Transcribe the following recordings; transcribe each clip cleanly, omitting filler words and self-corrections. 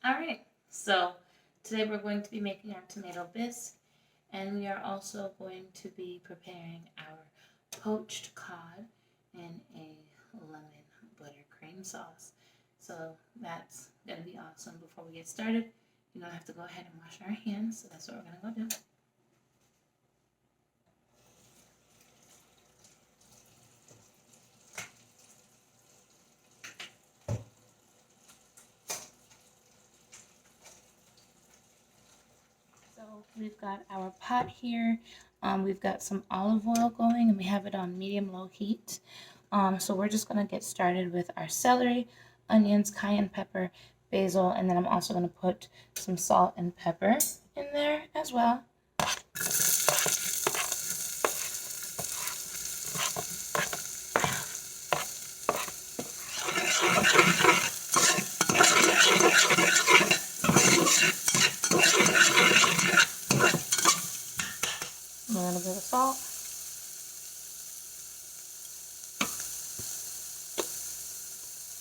Alright, so today we're going to be making our tomato bisque, and we are also going to be preparing our poached cod in a lemon buttercream sauce. So that's going to be awesome. Before we get started, you're going to have to go ahead and wash our hands, so that's what we're going to go do. We've got our pot here. We've got some olive oil going, and we have it on medium-low heat. So we're just going to get started with our celery, onions, cayenne pepper, basil, and then I'm also going to put some salt and pepper in there as well. A little bit of salt.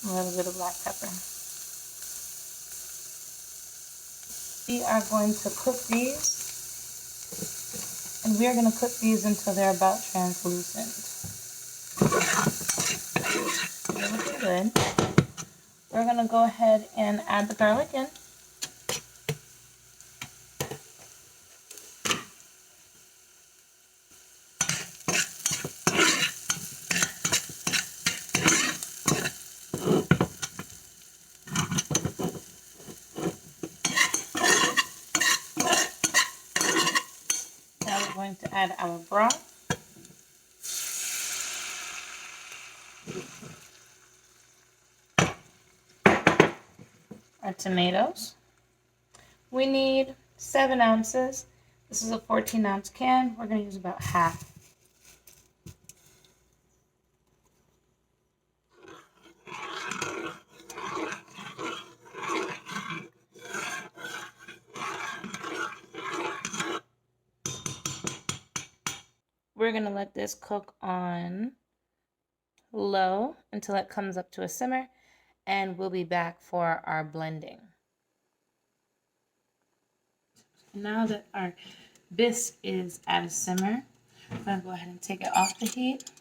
A little bit of black pepper. We are going to cook these, and we are going to cook these until they're about translucent. They're looking good. We're going to go ahead and add the garlic in. Now we're going to add our broth. Our tomatoes. We need 7 ounces. This is a 14-ounce can. We're going to use about half. We're going to let this cook on low until it comes up to a simmer, and we'll be back for our blending. Now that our bisque is at a simmer, I'm going to go ahead and take it off the heat.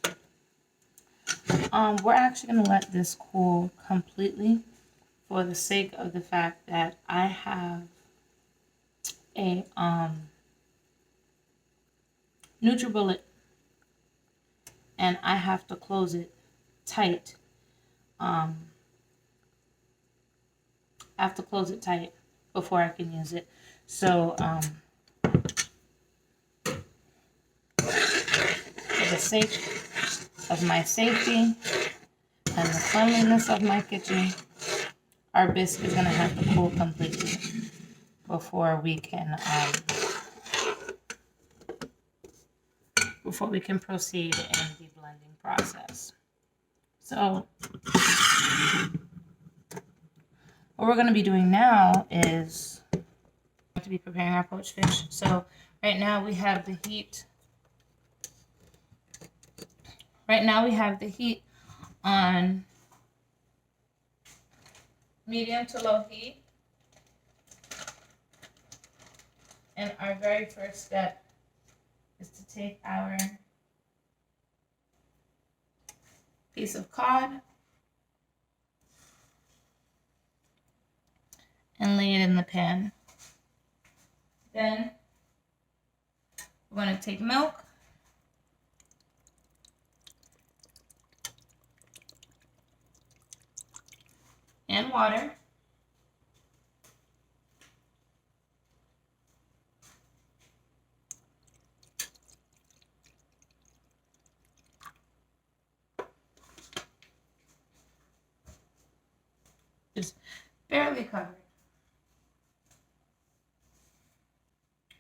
We're actually going to let this cool completely for the sake of the fact that I have a NutriBullet, and I have to close it tight. I have to close it tight before I can use it. So for the sake of my safety and the cleanliness of my kitchen, our bisque is going to have to cool completely before we can proceed in the blending process. So what we're going to be doing now is to be preparing our poached fish. So right now we have the heat. On medium to low heat. And our very first step is to take our piece of cod and lay it in the pan. Then we're going to take milk, and water, just barely covered.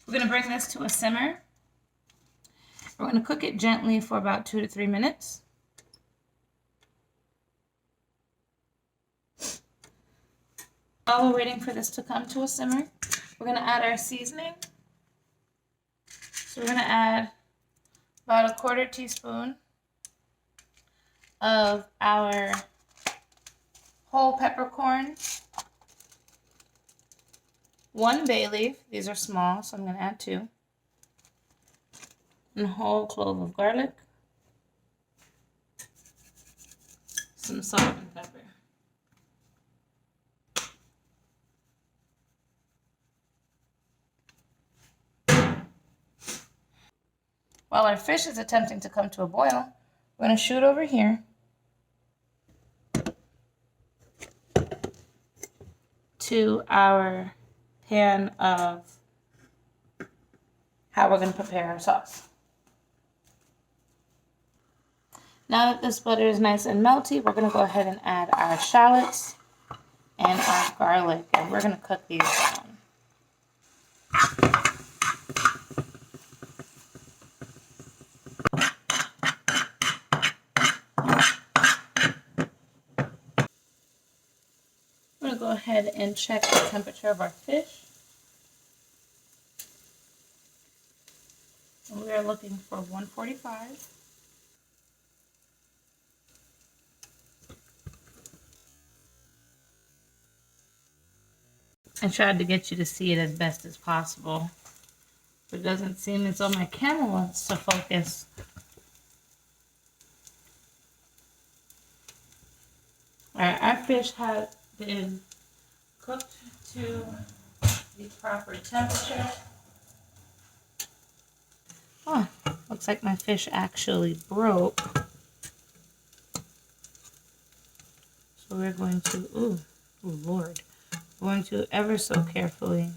We're going to bring this to a simmer. We're going to cook it gently for about 2 to 3 minutes. While we're waiting for this to come to a simmer, we're going to add our seasoning. So we're going to add about 1/4 teaspoon of our whole peppercorn, 1 bay leaf. These are small, so I'm going to add 2. And a whole clove of garlic. Some salt and pepper. While our fish is attempting to come to a boil, we're going to shoot over here to our pan of how we're going to prepare our sauce. Now that this butter is nice and melty, we're going to go ahead and add our shallots and our garlic, and we're going to cook these down. I'm going to go ahead and check the temperature of our fish. And we are looking for 145. I tried to get you to see it as best as possible. It doesn't seem as though my camera wants to focus. Alright, our fish has been cooked to the proper temperature. Oh, looks like my fish actually broke. So we're going to, ooh Lord. We're going to ever so carefully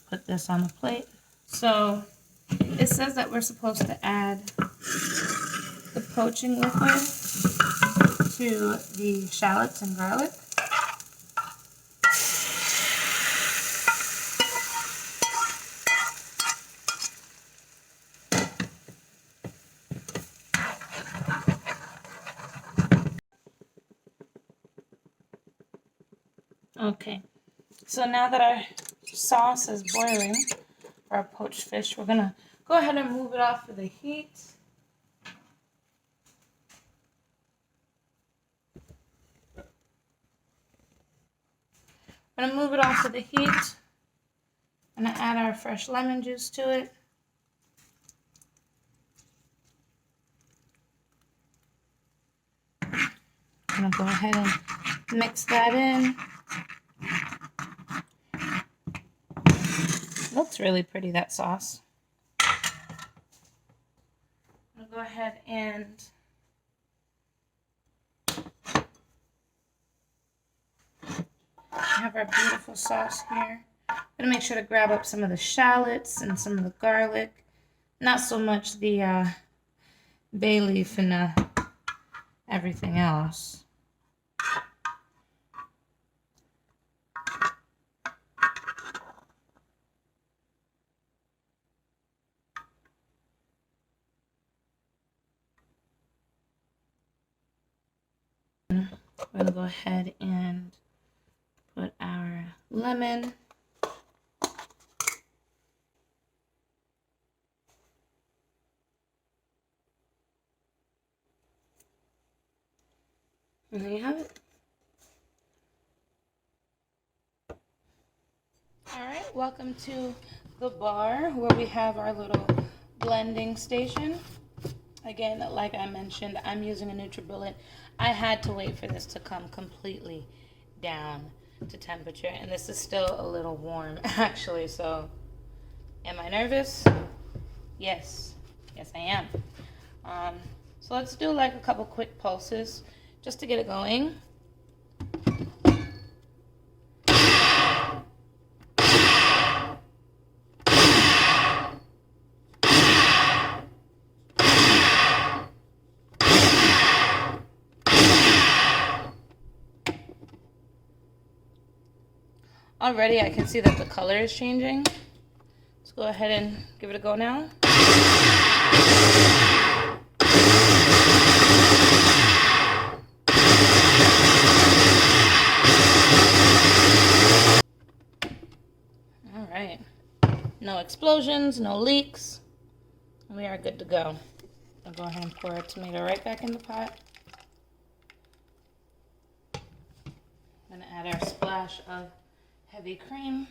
put this on a plate. So it says that we're supposed to add the poaching liquid to the shallots and garlic. Okay, so now that our sauce is boiling for our poached fish, we're gonna go ahead and move it off of the heat. I'm gonna move it off of the heat. I'm gonna add our fresh lemon juice to it. I'm gonna go ahead and mix that in. Looks really pretty, that sauce. I'm gonna go ahead and have our beautiful sauce here. I'm gonna make sure to grab up some of the shallots and some of the garlic. Not so much the bay leaf and everything else. We're going to go ahead and put our lemon. And there you have it. Alright, welcome to the bar where we have our little blending station. Again, like I mentioned, I'm using a NutriBullet. I had to wait for this to come completely down to temperature, and this is still a little warm actually, so am I nervous? Yes I am. So let's do like a couple quick pulses just to get it going. Already I can see that the color is changing. Let's go ahead and give it a go now. Alright. No explosions, no leaks. We are good to go. I'll go ahead and pour our tomato right back in the pot. I'm going to add our splash dash of heavy cream.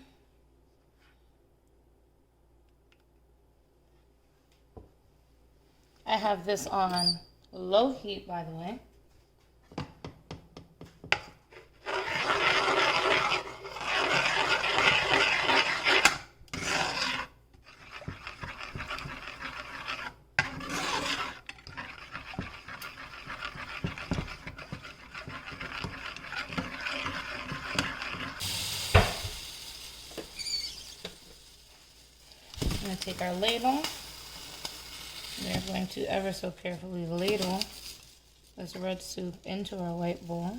I have this on low heat, by the way. I'm going to take our ladle. We're going to ever so carefully ladle this red soup into our white bowl.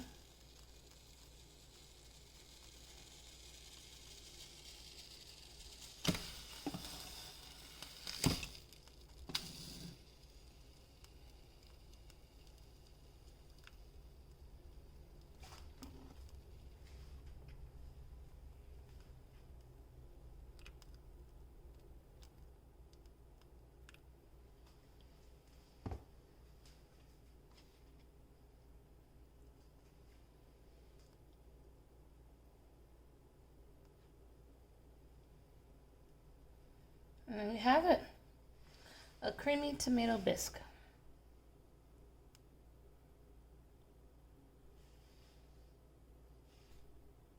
And there we have it, a creamy tomato bisque.